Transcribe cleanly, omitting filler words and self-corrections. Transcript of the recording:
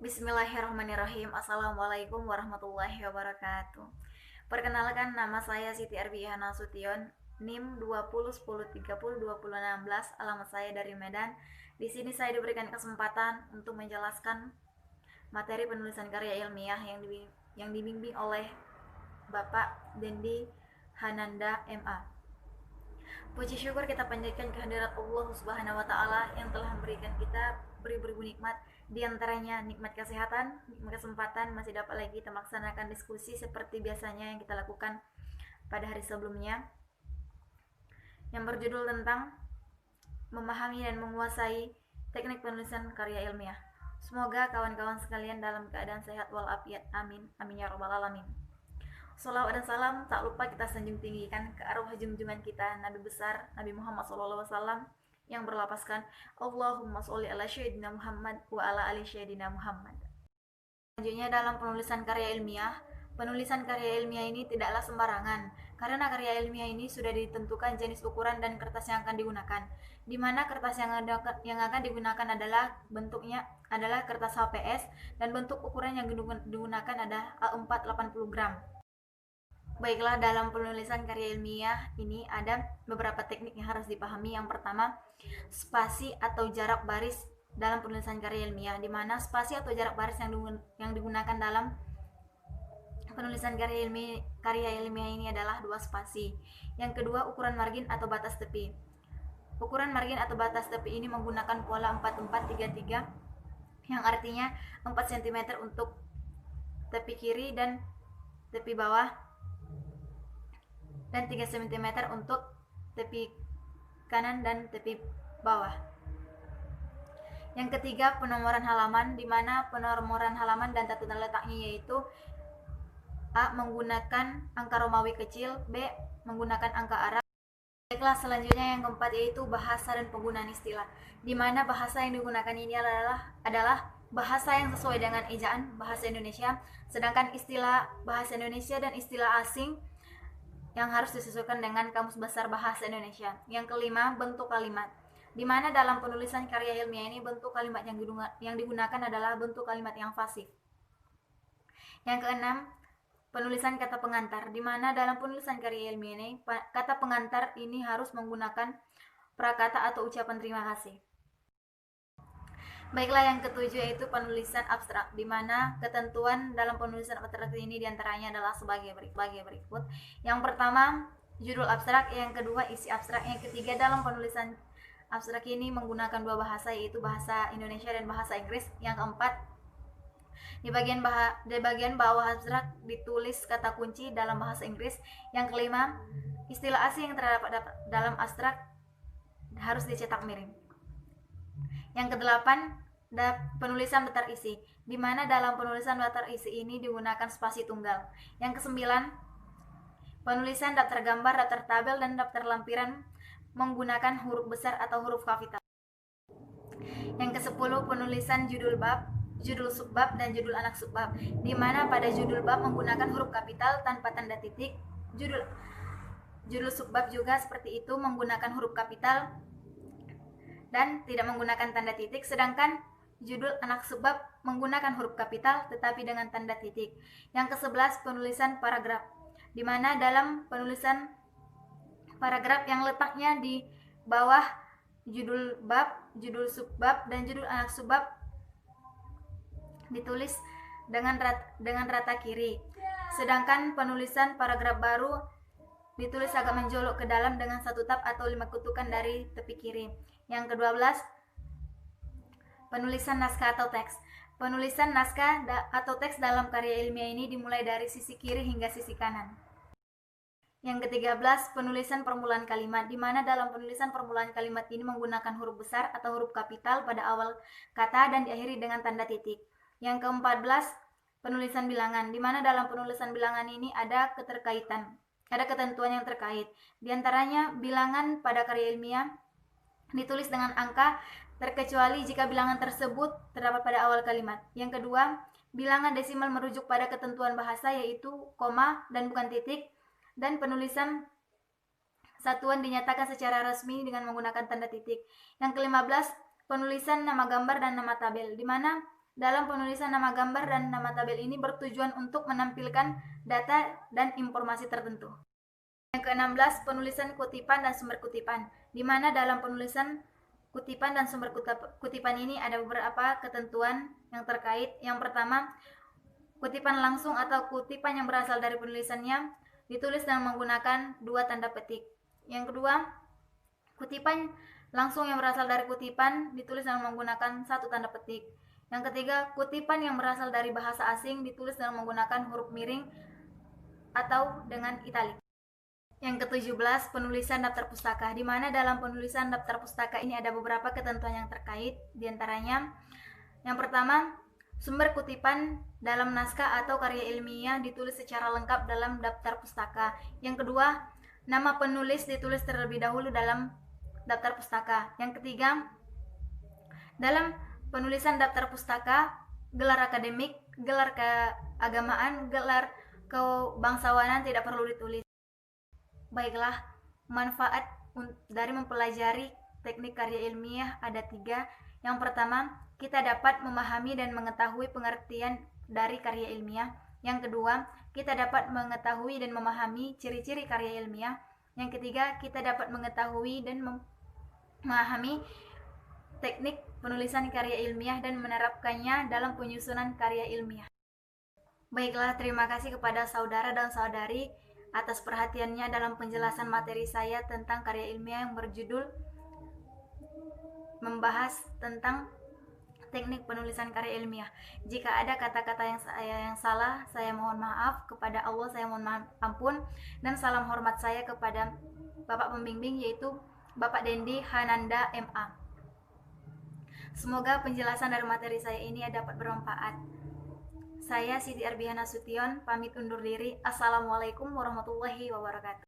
Bismillahirrahmanirrahim. Assalamualaikum warahmatullahi wabarakatuh. Perkenalkan, nama saya Siti Arbiah Nasution, NIM 201010302016, alamat saya dari Medan. Di sini saya diberikan kesempatan untuk menjelaskan materi penulisan karya ilmiah yang dibimbing oleh Bapak Dendi Hananda MA. Puji syukur kita panjatkan kehadirat Allah Subhanahu wa taala yang telah memberikan kita beribu-ribu nikmat, di antaranya nikmat kesehatan, nikmat kesempatan, masih dapat lagi kita melaksanakan diskusi seperti biasanya yang kita lakukan pada hari sebelumnya, yang berjudul tentang memahami dan menguasai teknik penulisan karya ilmiah. Semoga kawan-kawan sekalian dalam keadaan sehat walafiat. Amin. Amin ya rabbal alamin. Salawat dan salam tak lupa kita sanjung tinggikan ke arwah junjungan kita Nabi besar Nabi Muhammad SAW yang berlapaskan Allahumma sholli ala syedina Muhammad wa ala ali syedina Muhammad. Selanjutnya, dalam penulisan karya ilmiah ini tidaklah sembarangan, karena karya ilmiah ini sudah ditentukan jenis ukuran dan kertas yang akan digunakan, di mana kertas yang akan digunakan adalah bentuknya adalah kertas HPS dan bentuk ukuran yang digunakan adalah A4 80 gram. Baiklah, dalam penulisan karya ilmiah ini ada beberapa teknik yang harus dipahami. Yang pertama, spasi atau jarak baris dalam penulisan karya ilmiah, di mana spasi atau jarak baris yang digunakan dalam penulisan karya ilmiah ini adalah 2 spasi. Yang kedua, ukuran margin atau batas tepi. Ukuran margin atau batas tepi ini menggunakan pola 4433 yang artinya 4 cm untuk tepi kiri dan tepi bawah dan 3 cm untuk tepi kanan dan tepi bawah. Yang ketiga, penomoran halaman, di mana penomoran halaman dan tata letaknya yaitu A. Menggunakan angka Romawi kecil, B. Menggunakan angka Arab. Baiklah, selanjutnya yang keempat yaitu bahasa dan penggunaan istilah, di mana bahasa yang digunakan ini adalah bahasa yang sesuai dengan ejaan bahasa Indonesia, sedangkan istilah bahasa Indonesia dan istilah asing yang harus disesuaikan dengan Kamus Besar Bahasa Indonesia. Yang kelima, bentuk kalimat, di mana dalam penulisan karya ilmiah ini bentuk kalimat yang digunakan adalah bentuk kalimat yang fasih. Yang keenam, penulisan kata pengantar, di mana dalam penulisan karya ilmiah ini kata pengantar ini harus menggunakan prakata atau ucapan terima kasih. Baiklah, yang ketujuh yaitu penulisan abstrak, di mana ketentuan dalam penulisan abstrak ini diantaranya adalah sebagai berikut. Yang pertama, judul abstrak. Yang kedua, isi abstrak. Yang ketiga, dalam penulisan abstrak ini menggunakan 2 bahasa, yaitu bahasa Indonesia dan bahasa Inggris. Yang keempat, di bagian bawah abstrak ditulis kata kunci dalam bahasa Inggris. Yang kelima, istilah asing yang terdapat dalam abstrak harus dicetak miring. Yang kedelapan, penulisan daftar isi, di mana dalam penulisan daftar isi ini digunakan spasi tunggal. Yang kesembilan, penulisan daftar gambar, daftar tabel, dan daftar lampiran menggunakan huruf besar atau huruf kapital. Yang kesepuluh, penulisan judul bab, judul subbab, dan judul anak subbab, di mana pada judul bab menggunakan huruf kapital tanpa tanda titik. Judul subbab juga seperti itu, menggunakan huruf kapital dan tidak menggunakan tanda titik, sedangkan judul anak subbab menggunakan huruf kapital tetapi dengan tanda titik. Yang ke-11, penulisan paragraf, di mana dalam penulisan paragraf yang letaknya di bawah judul bab, judul subbab, dan judul anak subbab ditulis dengan rata kiri, sedangkan penulisan paragraf baru ditulis agak menjolok ke dalam dengan 1 tab atau 5 kutukan dari tepi kiri. Yang ke-12, penulisan naskah atau teks. Penulisan naskah atau teks dalam karya ilmiah ini dimulai dari sisi kiri hingga sisi kanan. Yang ke-13, penulisan permulaan kalimat, di mana dalam penulisan permulaan kalimat ini menggunakan huruf besar atau huruf kapital pada awal kata dan diakhiri dengan tanda titik. Yang ke-14, penulisan bilangan, di mana dalam penulisan bilangan ini ada ketentuan yang terkait. Di antaranya, bilangan pada karya ilmiah ditulis dengan angka terkecuali jika bilangan tersebut terdapat pada awal kalimat. Yang kedua, bilangan desimal merujuk pada ketentuan bahasa yaitu koma dan bukan titik, dan penulisan satuan dinyatakan secara resmi dengan menggunakan tanda titik. Yang ke-15, penulisan nama gambar dan nama tabel, di mana dalam penulisan nama gambar dan nama tabel ini bertujuan untuk menampilkan data dan informasi tertentu. Yang ke-16, penulisan kutipan dan sumber kutipan, di mana dalam penulisan kutipan dan sumber kutipan ini ada beberapa ketentuan yang terkait. Yang pertama, kutipan langsung atau kutipan yang berasal dari penulisannya ditulis dengan menggunakan 2 tanda petik. Yang kedua, kutipan langsung yang berasal dari kutipan ditulis dengan menggunakan 1 tanda petik. Yang ketiga, kutipan yang berasal dari bahasa asing ditulis dengan menggunakan huruf miring atau dengan italik. Yang ke-17, penulisan daftar pustaka, di mana dalam penulisan daftar pustaka ini ada beberapa ketentuan yang terkait. Di antaranya, yang pertama, sumber kutipan dalam naskah atau karya ilmiah ditulis secara lengkap dalam daftar pustaka. Yang kedua, nama penulis ditulis terlebih dahulu dalam daftar pustaka. Yang ketiga, dalam penulisan daftar pustaka, gelar akademik, gelar keagamaan, gelar kebangsawanan tidak perlu ditulis. Baiklah, manfaat dari mempelajari teknik karya ilmiah ada 3. Yang pertama, kita dapat memahami dan mengetahui pengertian dari karya ilmiah. Yang kedua, kita dapat mengetahui dan memahami ciri-ciri karya ilmiah. Yang ketiga, kita dapat mengetahui dan memahami teknik penulisan karya ilmiah dan menerapkannya dalam penyusunan karya ilmiah. Baiklah, terima kasih kepada saudara dan saudari atas perhatiannya dalam penjelasan materi saya tentang karya ilmiah yang berjudul membahas tentang teknik penulisan karya ilmiah. Jika ada kata-kata yang salah, saya mohon maaf. Kepada Allah saya mohon ampun, dan salam hormat saya kepada Bapak pembimbing, yaitu Bapak Dendi Hananda MA. Semoga penjelasan dari materi saya ini dapat bermanfaat. Saya Siti Arbiana Sution, pamit undur diri. Assalamualaikum warahmatullahi wabarakatuh.